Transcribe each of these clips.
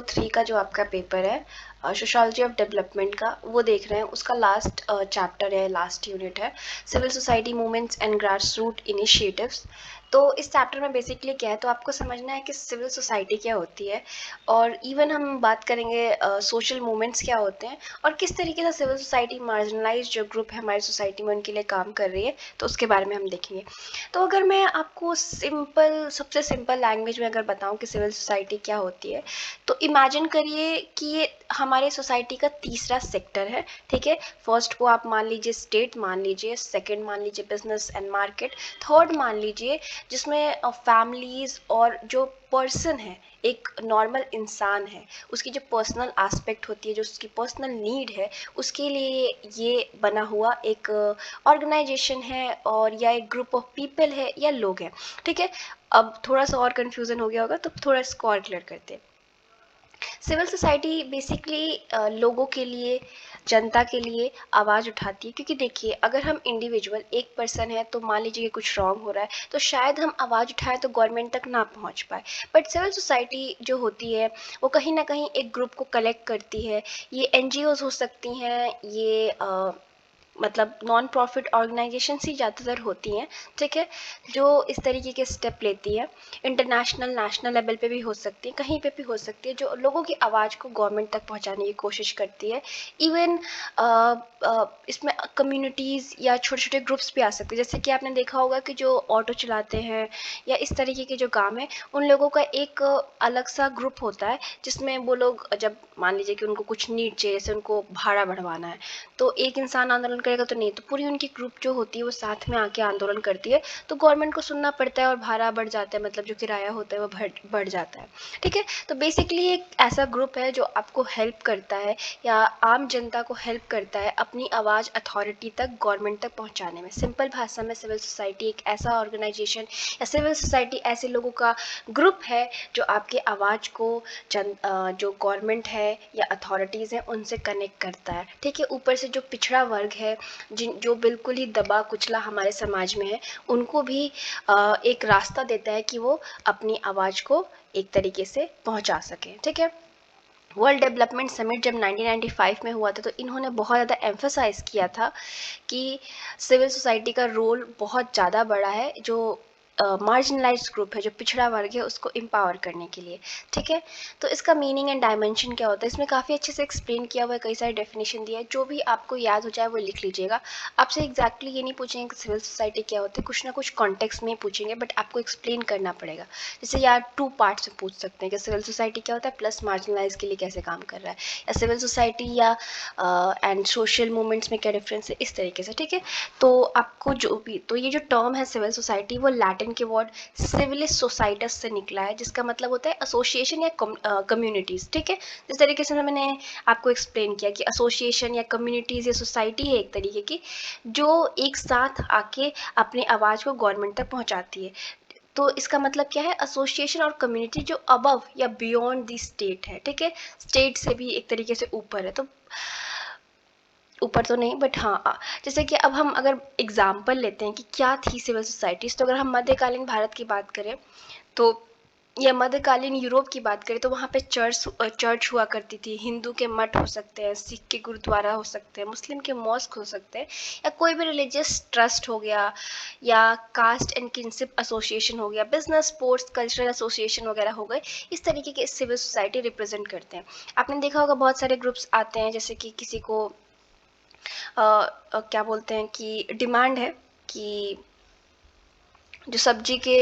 3 का जो आपका पेपर है सोशियोलॉजी ऑफ डेवलपमेंट का, वो देख रहे हैं। उसका लास्ट चैप्टर है, लास्ट यूनिट है civil society movements and grass root initiatives. तो इस चैप्टर में बेसिकली क्या है, तो आपको समझना है कि सिविल सोसाइटी क्या होती है, और इवन हम बात करेंगे सोशल मूवमेंट्स क्या होते हैं और किस तरीके से सिविल सोसाइटी मार्जिनलाइज जो ग्रुप है हमारी सोसाइटी में उनके लिए काम कर रही है, तो उसके बारे में हम देखेंगे। तो अगर मैं आपको सबसे सिंपल लैंग्वेज में अगर बताऊं कि सिविल सोसाइटी क्या होती है, तो इमेजिन करिए कि ये हमारे सोसाइटी का तीसरा सेक्टर है। ठीक है, फर्स्ट को आप मान लीजिए स्टेट मान लीजिए, सेकंड मान लीजिए बिजनेस एंड मार्केट, थर्ड मान लीजिए जिसमें फैमिलीज और जो पर्सन है, एक नॉर्मल इंसान है, उसकी जो पर्सनल एस्पेक्ट होती है, जो उसकी पर्सनल नीड है, उसके लिए ये बना हुआ एक ऑर्गेनाइजेशन है, और या एक ग्रुप ऑफ पीपल है या लोग हैं। ठीक है, अब थोड़ा सा और कंफ्यूजन हो गया होगा, तो थोड़ा इसको और क्लियर करते हैं। सिविल सोसाइटी बेसिकली लोगों के लिए, जनता के लिए आवाज़ उठाती है, क्योंकि देखिए अगर हम इंडिविजुअल एक पर्सन है तो मान लीजिए कि कुछ रॉन्ग हो रहा है, तो शायद हम आवाज़ उठाएं तो गवर्नमेंट तक ना पहुंच पाए। बट सिविल सोसाइटी जो होती है वो कहीं ना कहीं एक ग्रुप को कलेक्ट करती है। ये एनजीओज हो सकती हैं, ये मतलब नॉन प्रॉफिट ऑर्गेनाइजेशंस ही ज़्यादातर होती हैं। ठीक है, जो इस तरीके के स्टेप लेती है, इंटरनेशनल नेशनल लेवल पे भी हो सकती है, कहीं पे भी हो सकती है, जो लोगों की आवाज़ को गवर्नमेंट तक पहुंचाने की कोशिश करती है। इवन इसमें कम्युनिटीज़ या छोटे छोटे ग्रुप्स भी आ सकते हैं, जैसे कि आपने देखा होगा कि जो ऑटो चलाते हैं या इस तरीके के जो काम है, उन लोगों का एक अलग सा ग्रुप होता है, जिसमें वो लोग जब मान लीजिए कि उनको कुछ नीड चाहिए, जैसे उनको भाड़ा बढ़वाना है, तो एक इंसान आंदोलन करेगा तो नहीं, तो पूरी उनकी ग्रुप जो होती है वो साथ में आके आंदोलन करती है, तो गवर्नमेंट को सुनना पड़ता है और भाड़ा बढ़ जाता है, मतलब जो किराया होता है वो बढ़ जाता है। ठीक है, तो बेसिकली एक ऐसा ग्रुप है जो आपको हेल्प करता है या आम जनता को हेल्प करता है अपनी आवाज़ अथॉरिटी तक, गवर्नमेंट तक पहुंचाने में। सिंपल भाषा में सिविल सोसाइटी एक ऐसा ऑर्गेनाइजेशन या सिविल सोसाइटी ऐसे लोगों का ग्रुप है जो आपकी आवाज़ को जो गवर्नमेंट है या अथॉरिटीज़ हैं उनसे कनेक्ट करता है। ठीक है, ऊपर से जो पिछड़ा वर्ग है, जो बिल्कुल ही दबा कुचला हमारे समाज में है, उनको भी एक रास्ता देता है कि वो अपनी आवाज़ को एक तरीके से पहुंचा सकें। ठीक है, वर्ल्ड डेवलपमेंट समिट जब 1995 में हुआ था, तो इन्होंने बहुत ज़्यादा एम्फसाइज़ किया था कि सिविल सोसाइटी का रोल बहुत ज़्यादा बड़ा है, जो मार्जिनलाइज्ड ग्रुप है, जो पिछड़ा वर्ग है, उसको एम्पावर करने के लिए। ठीक है, तो इसका मीनिंग एंड डायमेंशन क्या होता है, इसमें काफ़ी अच्छे से एक्सप्लेन किया हुआ है, कई सारी डेफिनेशन दिया है, जो भी आपको याद हो जाए वो लिख लीजिएगा। आपसे एग्जैक्टली ये नहीं पूछेंगे कि सिविल सोसाइटी क्या होती है, कुछ ना कुछ कॉन्टेक्स्ट में पूछेंगे, बट आपको एक्सप्लेन करना पड़ेगा। जैसे यार 2 पार्ट्स में पूछ सकते हैं कि सिविल सोसाइटी क्या होता है, प्लस मार्जिनलाइज के लिए कैसे काम कर रहा है, या सिविल सोसाइटी या एंड सोशल मूवमेंट्स में क्या डिफरेंस है, इस तरीके से। ठीक है, तो आपको जो भी, तो ये जो टर्म है सिविल सोसाइटी, वो लैटिन के वर्ड सिविलिस सोसाइटस से निकला है, जिसका मतलब होता है एसोसिएशन या कम्युनिटीज़। ठीक है, जिस तरीके से मैंने आपको एक्सप्लेन किया कि एसोसिएशन या कम्युनिटीज़ या सोसाइटी है एक तरीके की, जो एक साथ आके अपनी आवाज़ को गवर्नमेंट तक पहुंचाती है। तो इसका मतलब क्या है, एसोसिएशन और कम्युनिटी जो अबव या बियॉन्ड द स्टेट है। ठीक है, स्टेट से भी एक तरीके से ऊपर है, तो ऊपर तो नहीं, बट हाँ जैसे कि अब हम अगर एग्जाम्पल लेते हैं कि क्या थी सिविल सोसाइटीज़, तो अगर हम मध्यकालीन भारत की बात करें, तो या मध्यकालीन यूरोप की बात करें, तो वहाँ पे चर्च हुआ करती थी, हिंदू के मठ हो सकते हैं, सिख के गुरुद्वारा हो सकते हैं, मुस्लिम के मॉस्क हो सकते हैं, या कोई भी रिलीजियस ट्रस्ट हो गया, या कास्ट एंड किनशिप एसोसिएशन हो गया, बिजनेस स्पोर्ट्स कल्चरल एसोसिएशन वगैरह हो गए। इस तरीके के सिविल सोसाइटी रिप्रेजेंट करते हैं। आपने देखा होगा बहुत सारे ग्रुप्स आते हैं, जैसे कि किसी को क्या बोलते हैं कि डिमांड है कि जो सब्जी के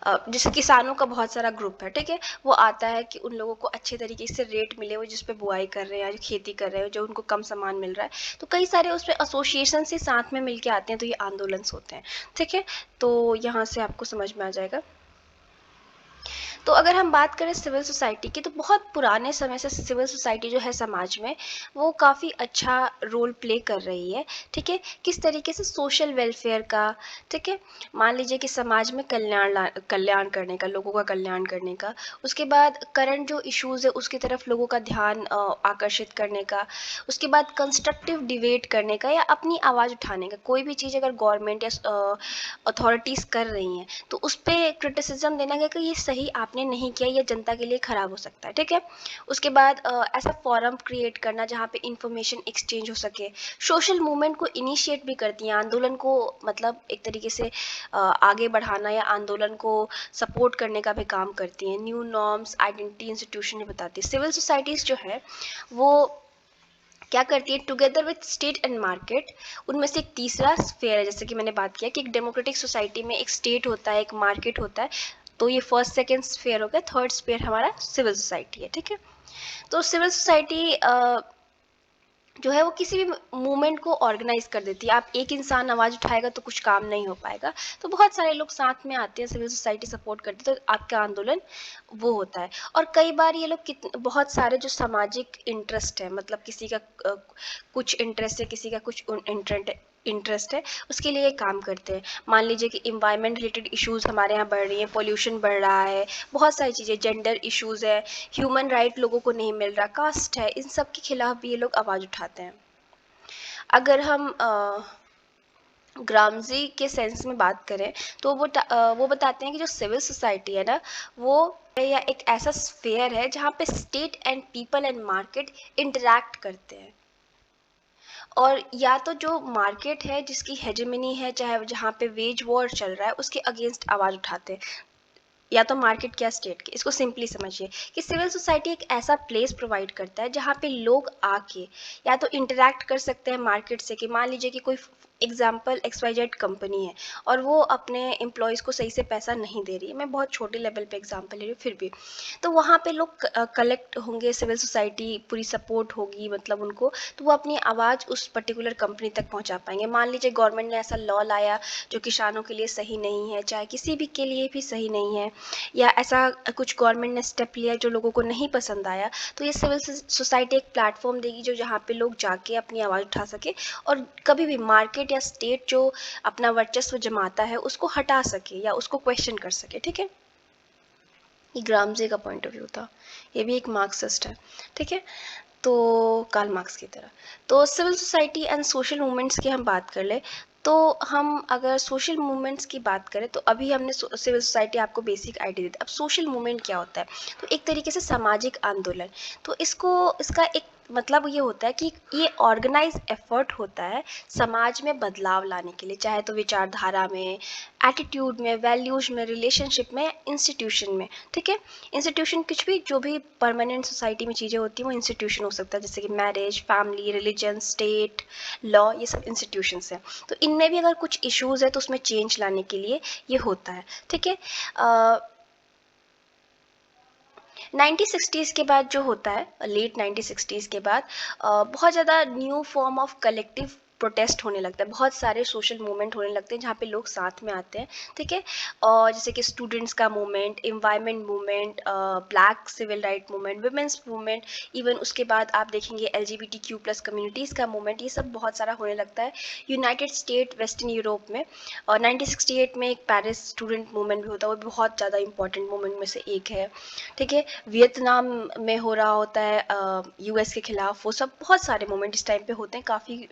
जैसे किसानों का बहुत सारा ग्रुप है। ठीक है, वो आता है कि उन लोगों को अच्छे तरीके से रेट मिले, वो जिस पे बुआई कर रहे हैं या जो खेती कर रहे हैं, जो उनको कम सामान मिल रहा है, तो कई सारे उसमें एसोसिएशन से साथ में मिलके आते हैं, तो ये आंदोलन होते हैं। ठीक है, तो यहाँ से आपको समझ में आ जाएगा। तो अगर हम बात करें सिविल सोसाइटी की, तो बहुत पुराने समय से सिविल सोसाइटी जो है समाज में, वो काफ़ी अच्छा रोल प्ले कर रही है। ठीक है, किस तरीके से, सोशल वेलफेयर का। ठीक है, मान लीजिए कि समाज में कल्याण करने का, लोगों का कल्याण करने का, उसके बाद करंट जो इश्यूज़ है उसकी तरफ लोगों का ध्यान आकर्षित करने का, उसके बाद कंस्ट्रक्टिव डिबेट करने का या अपनी आवाज़ उठाने का। कोई भी चीज़ अगर गवर्नमेंट या अथॉरिटीज़ कर रही हैं, तो उस पर क्रिटिसिज्म देना कि ये सही आप आपने नहीं किया या जनता के लिए खराब हो सकता है, ठीक है। उसके बाद ऐसा फोरम क्रिएट करना जहाँ पे इंफॉर्मेशन एक्सचेंज हो सके। सोशल मूवमेंट को इनिशिएट भी करती हैं, आंदोलन को मतलब एक तरीके से आगे बढ़ाना या आंदोलन को सपोर्ट करने का भी काम करती हैं। न्यू नॉर्म्स, आइडेंटिटी, इंस्टीट्यूशन बताती है। सिविल सोसाइटीज़ जो है वो क्या करती है, together with state and market, उनमें से एक तीसरा स्फेयर है। जैसे कि मैंने बात किया कि एक डेमोक्रेटिक सोसाइटी में एक स्टेट होता है, एक मार्केट होता है, तो ये फर्स्ट सेकेंड स्फेयर हो गया। थर्ड स्फेयर हमारा सिविल सोसाइटी है, ठीक है। तो सिविल सोसाइटी जो है वो किसी भी मूवमेंट को ऑर्गेनाइज कर देती है। आप एक इंसान आवाज़ उठाएगा तो कुछ काम नहीं हो पाएगा, तो बहुत सारे लोग साथ में आते हैं, सिविल सोसाइटी सपोर्ट करती है, तो आपका आंदोलन वो होता है। और कई बार ये लोग बहुत सारे जो सामाजिक इंटरेस्ट है, मतलब किसी का कुछ इंटरेस्ट है, किसी का कुछ इंटरेस्ट है, उसके लिए काम करते हैं। मान लीजिए कि इन्वायरमेंट रिलेटेड इश्यूज़ हमारे यहाँ बढ़ रही हैं, पोल्यूशन बढ़ रहा है, बहुत सारी चीज़ें, जेंडर इश्यूज़ है, ह्यूमन राइट लोगों को नहीं मिल रहा, कास्ट है, इन सब के खिलाफ भी ये लोग आवाज़ उठाते हैं। अगर हम ग्रामजी के सेंस में बात करें तो वो बताते हैं कि जो सिविल सोसाइटी है ना, वो या एक ऐसा स्फेयर है जहाँ पे state and people and market interact करते हैं। और या तो जो मार्केट है जिसकी हेजेमनी है, चाहे जहाँ पे वेज वॉर चल रहा है, उसके अगेंस्ट आवाज़ उठाते हैं, या तो मार्केट क्या स्टेट के। इसको सिंपली समझिए कि सिविल सोसाइटी एक ऐसा प्लेस प्रोवाइड करता है जहाँ पे लोग आके या तो इंटरैक्ट कर सकते हैं मार्केट से, कि मान लीजिए कि कोई एग्जाम्पल XYZ कंपनी है और वो अपने एम्प्लॉयज़ को सही से पैसा नहीं दे रही है, मैं बहुत छोटे लेवल पे एग्जाम्पल ले रही हूँ फिर भी, तो वहाँ पे लोग कलेक्ट होंगे, सिविल सोसाइटी पूरी सपोर्ट होगी मतलब उनको, तो वो अपनी आवाज़ उस पर्टिकुलर कंपनी तक पहुँचा पाएंगे। मान लीजिए गवर्नमेंट ने ऐसा लॉ लाया जो किसानों के लिए सही नहीं है, चाहे किसी भी के लिए भी सही नहीं है, या ऐसा कुछ गवर्नमेंट ने स्टेप लिया जो लोगों को नहीं पसंद आया, तो ये सिविल सोसाइटी एक प्लेटफॉर्म देगी जो जहाँ पे लोग जाके अपनी आवाज़ उठा सके और कभी भी मार्केट या स्टेट जो अपना वर्चस्व जमाता है उसको हटा सके या उसको क्वेश्चन कर सके, ठीक है। ये ग्रामजे का पॉइंट ऑफ व्यू था, ये भी एक मार्क्सिस्ट है, ठीक है, तो कार्ल मार्क्स की तरह। तो civil society and social movements की हम बात कर ले, तो हम अगर सोशल मूवमेंट्स की बात करें तो अभी हमने सिविल सोसाइटी आपको बेसिक आइडिया दी। अब सोशल मूवमेंट क्या होता है, तो एक तरीके से सामाजिक आंदोलन। तो इसका एक मतलब ये होता है कि ये ऑर्गेनाइज एफर्ट होता है समाज में बदलाव लाने के लिए, चाहे तो विचारधारा में, एटीट्यूड में, वैल्यूज में, रिलेशनशिप में, इंस्टीट्यूशन में, ठीक है। इंस्टीट्यूशन कुछ भी, जो भी परमानेंट सोसाइटी में चीज़ें होती हैं वो इंस्टीट्यूशन हो सकता है, जैसे कि marriage, family, religion, state, law, ये सब इंस्टीट्यूशंस हैं। तो इनमें भी अगर कुछ इश्यूज़ है तो उसमें चेंज लाने के लिए ये होता है, ठीक है। 1960s के बाद जो होता है, लेट 1960s के बाद बहुत ज़्यादा new form of collective protest होने लगता है, बहुत सारे सोशल मूवमेंट होने लगते हैं जहाँ पे लोग साथ में आते हैं, ठीक है। और जैसे कि स्टूडेंट्स का movement, environment movement, black civil right movement, women's movement, even उसके बाद आप देखेंगे LGBTQ+ कम्युनिटीज़ का मूवमेंट, ये सब बहुत सारा होने लगता है यूनाइटेड स्टेट, वेस्टर्न यूरोप में। और 1968 में एक पेरिस स्टूडेंट मूवमेंट भी होता है, वो भी बहुत ज़्यादा इंपॉर्टेंट मूवमेंट में से एक है, ठीक है। वियतनाम में हो रहा होता है US के खिलाफ, वो सब बहुत सारे मोमेंट इस टाइम पे होते हैं, काफ़ी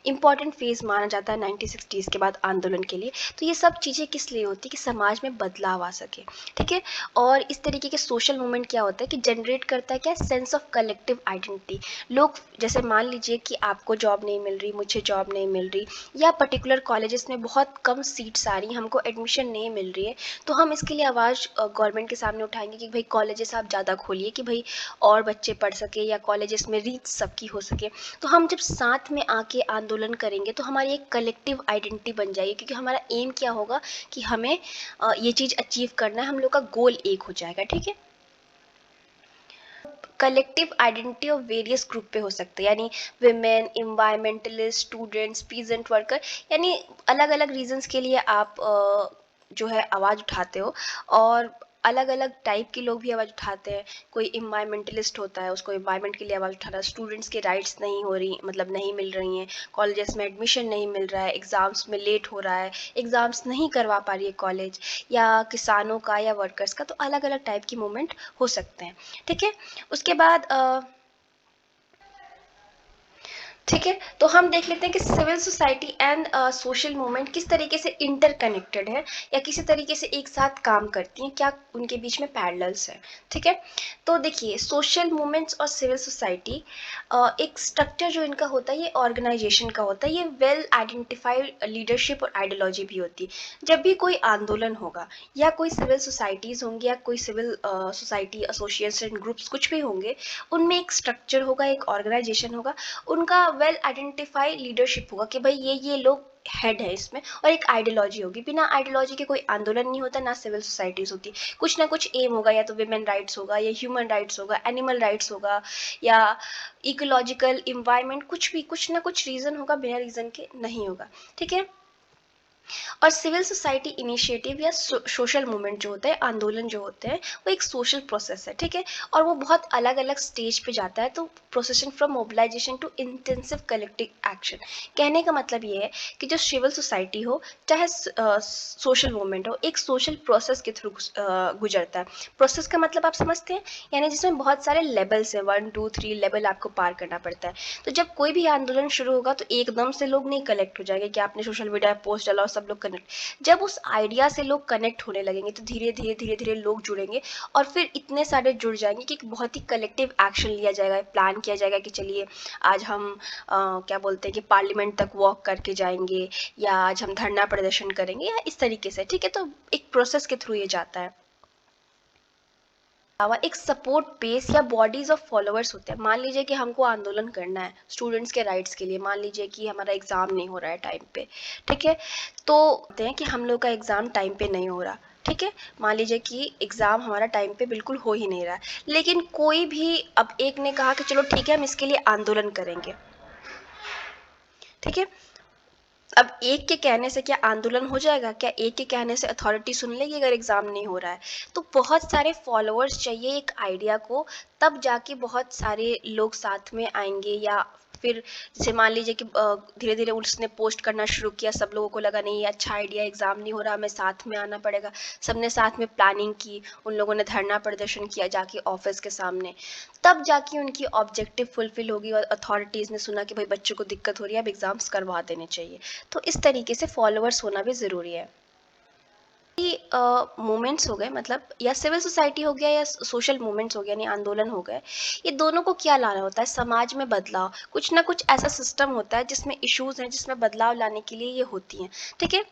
इंपॉर्टेंट फेज माना जाता है 1960s के बाद आंदोलन के लिए। तो ये सब चीज़ें किस लिए होती है कि समाज में बदलाव आ सके, ठीक है। और इस तरीके के सोशल मूवमेंट क्या होता है कि जनरेट करता है क्या, सेंस ऑफ कलेक्टिव आइडेंटिटी। लोग जैसे मान लीजिए कि आपको जॉब नहीं मिल रही, मुझे जॉब नहीं मिल रही, या पर्टिकुलर कॉलेजेस में बहुत कम सीट्स आ रही, हमको एडमिशन नहीं मिल रही है, तो हम इसके लिए आवाज़ गवर्नमेंट के सामने उठाएंगे कि भाई कॉलेजेस आप ज़्यादा खोलिए कि भाई और बच्चे पढ़ सके या कॉलेजेस में रीच सबकी हो सके। तो हम जब साथ में आके आंदोलन करेंगे तो हमारी एक कलेक्टिव आइडेंटिटी बन जाएगी, क्योंकि हमारा एम क्या होगा कि हमें ये चीज़ अचीव करना है, हम लोग का गोल एक हो जाएगा, ठीक है। Collective identity of various group पे हो सकते हैं, यानी women, environmentalist, students, peasant worker, यानी अलग अलग रीजंस के लिए आप जो है आवाज़ उठाते हो। और अलग अलग टाइप के लोग भी आवाज़ उठाते हैं, कोई इन्वायरमेंटलिस्ट होता है, उसको इन्वायरमेंट के लिए आवाज़ उठाना, स्टूडेंट्स के राइट्स नहीं हो रही, मतलब नहीं मिल रही हैं, कॉलेजेस में एडमिशन नहीं मिल रहा है, एग्ज़ाम्स में लेट हो रहा है, एग्ज़ाम्स नहीं करवा पा रही है कॉलेज, या किसानों का या वर्कर्स का, तो अलग अलग टाइप की मूवमेंट हो सकते हैं, ठीक है। उसके बाद ठीक है, तो हम देख लेते हैं कि civil society and social movement किस तरीके से इंटरकनेक्टेड है या किसी तरीके से एक साथ काम करती हैं, क्या उनके बीच में पैरेलल्स है। ठीक है, तो देखिए सोशल मूवमेंट्स और सिविल सोसाइटी एक स्ट्रक्चर जो इनका होता है ये ऑर्गेनाइजेशन का होता है, ये वेल आइडेंटिफाइड लीडरशिप और आइडियोलॉजी भी होती है। जब भी कोई आंदोलन होगा या कोई सिविल सोसाइटीज़ होंगी या कोई सिविल सोसाइटी एसोसिएशन ग्रुप्स कुछ भी होंगे, उनमें एक स्ट्रक्चर होगा, एक ऑर्गेनाइजेशन होगा, उनका वेल आइडेंटिफाई लीडरशिप होगा कि भाई ये लोग हेड है इसमें, और एक आइडियोलॉजी होगी। बिना आइडियोलॉजी के कोई आंदोलन नहीं होता, ना सिविल सोसाइटीज होती। कुछ ना कुछ एम होगा, या तो विमेन राइट्स होगा, या ह्यूमन राइट्स होगा, एनिमल राइट्स होगा, या इकोलॉजिकल इन्वायरमेंट, कुछ भी कुछ ना कुछ रीजन होगा, बिना रीजन के नहीं होगा। ठीक है, और सिविल सोसाइटी इनिशिएटिव या सोशल मूवमेंट जो होता है, आंदोलन जो होते हैं, वो एक सोशल प्रोसेस है। ठीक है, और वो बहुत अलग अलग स्टेज पे जाता है। तो processing from mobilisation to intensive collective action, कहने का मतलब ये है कि जो सिविल सोसाइटी हो चाहे सोशल मूवमेंट हो, एक सोशल प्रोसेस के थ्रू गुजरता है। प्रोसेस का मतलब आप समझते हैं, यानी जिसमें बहुत सारे लेवल्स हैं, 1 2 3 लेवल आपको पार करना पड़ता है। तो जब कोई भी आंदोलन शुरू होगा तो एकदम से लोग नहीं कलेक्ट हो जाएंगे कि आपने सोशल मीडिया पोस्ट डाला और सब लोग कनेक्ट। जब उस आइडिया से लोग कनेक्ट होने लगेंगे तो धीरे धीरे धीरे धीरे लोग जुड़ेंगे, और फिर इतने सारे जुड़ जाएंगे कि एक बहुत ही कलेक्टिव एक्शन लिया जाएगा, प्लान किया जाएगा कि चलिए आज हम क्या बोलते हैं कि पार्लियामेंट तक वॉक करके जाएंगे, या आज हम धरना प्रदर्शन करेंगे, या इस तरीके से। ठीक है, तो एक प्रोसेस के थ्रू ये जाता है। अलावा एक सपोर्ट बेस या बॉडीज ऑफ फॉलोअर्स होते हैं। मान लीजिए कि हमको आंदोलन करना है स्टूडेंट्स के राइट्स के लिए, मान लीजिए कि हमारा एग्जाम नहीं हो रहा है टाइम पे। ठीक है, तो कहते हैं कि हम लोग का एग्जाम टाइम पे नहीं हो रहा। ठीक है, मान लीजिए कि एग्जाम हमारा टाइम पे बिल्कुल हो ही नहीं रहा है, लेकिन कोई भी, अब एक ने कहा कि चलो ठीक है हम इसके लिए आंदोलन करेंगे। ठीक है, अब एक के कहने से क्या आंदोलन हो जाएगा? क्या एक के कहने से अथॉरिटी सुन लेगी अगर एग्जाम नहीं हो रहा है? तो बहुत सारे फॉलोअर्स चाहिए एक आइडिया को, तब जाके बहुत सारे लोग साथ में आएंगे। या फिर जैसे मान लीजिए कि धीरे धीरे उसने पोस्ट करना शुरू किया, सब लोगों को लगा नहीं ये अच्छा आइडिया, एग्जाम नहीं हो रहा, हमें साथ में आना पड़ेगा। सबने साथ में प्लानिंग की, उन लोगों ने धरना प्रदर्शन किया जाके ऑफिस के सामने, तब जाके उनकी ऑब्जेक्टिव फुलफिल होगी और अथॉरिटीज़ ने सुना कि भाई बच्चों को दिक्कत हो रही है, अब एग्जाम्स करवा देने चाहिए। तो इस तरीके से फॉलोअर्स होना भी ज़रूरी है। मूवमेंट्स हो गए, मतलब या सिविल सोसाइटी हो गया या सोशल मूवमेंट्स हो गया, यानी आंदोलन हो गए, ये दोनों को क्या लाना होता है? समाज में बदलाव। कुछ ना कुछ ऐसा सिस्टम होता है जिसमें इश्यूज हैं, जिसमें बदलाव लाने के लिए ये होती हैं। ठीक है,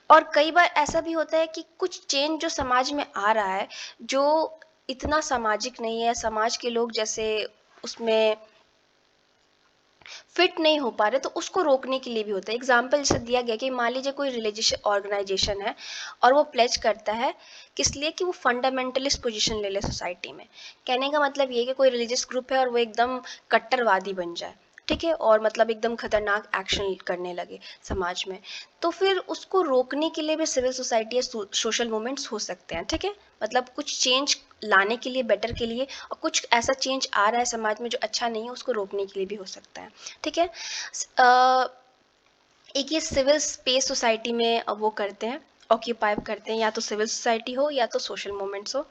और कई बार ऐसा भी होता है कि कुछ चेंज जो समाज में आ रहा है, जो इतना सामाजिक नहीं है, समाज के लोग जैसे उसमें फिट नहीं हो पा रहे, तो उसको रोकने के लिए भी होता है। एग्जाम्पल जैसे दिया गया कि मान लीजिए कोई रिलीजियस ऑर्गेनाइजेशन है और वो प्लेज करता है किस लिए, कि वो फंडामेंटलिस्ट पोजीशन ले ले सोसाइटी में। कहने का मतलब ये है कि कोई रिलीजियस ग्रुप है और वो एकदम कट्टरवादी बन जाए। ठीक है, और मतलब एकदम खतरनाक एक्शन करने लगे समाज में, तो फिर उसको रोकने के लिए भी सिविल सोसाइटी या सोशल मूवमेंट्स हो सकते हैं। ठीक है, मतलब कुछ चेंज लाने के लिए, बेटर के लिए, और कुछ ऐसा चेंज आ रहा है समाज में जो अच्छा नहीं है, उसको रोकने के लिए भी हो सकता है। ठीक है, एक ये सिविल स्पेस सोसाइटी में वो करते हैं, ऑक्यूपाई करते हैं, या तो सिविल सोसाइटी हो या तो सोशल मूवमेंट्स हो।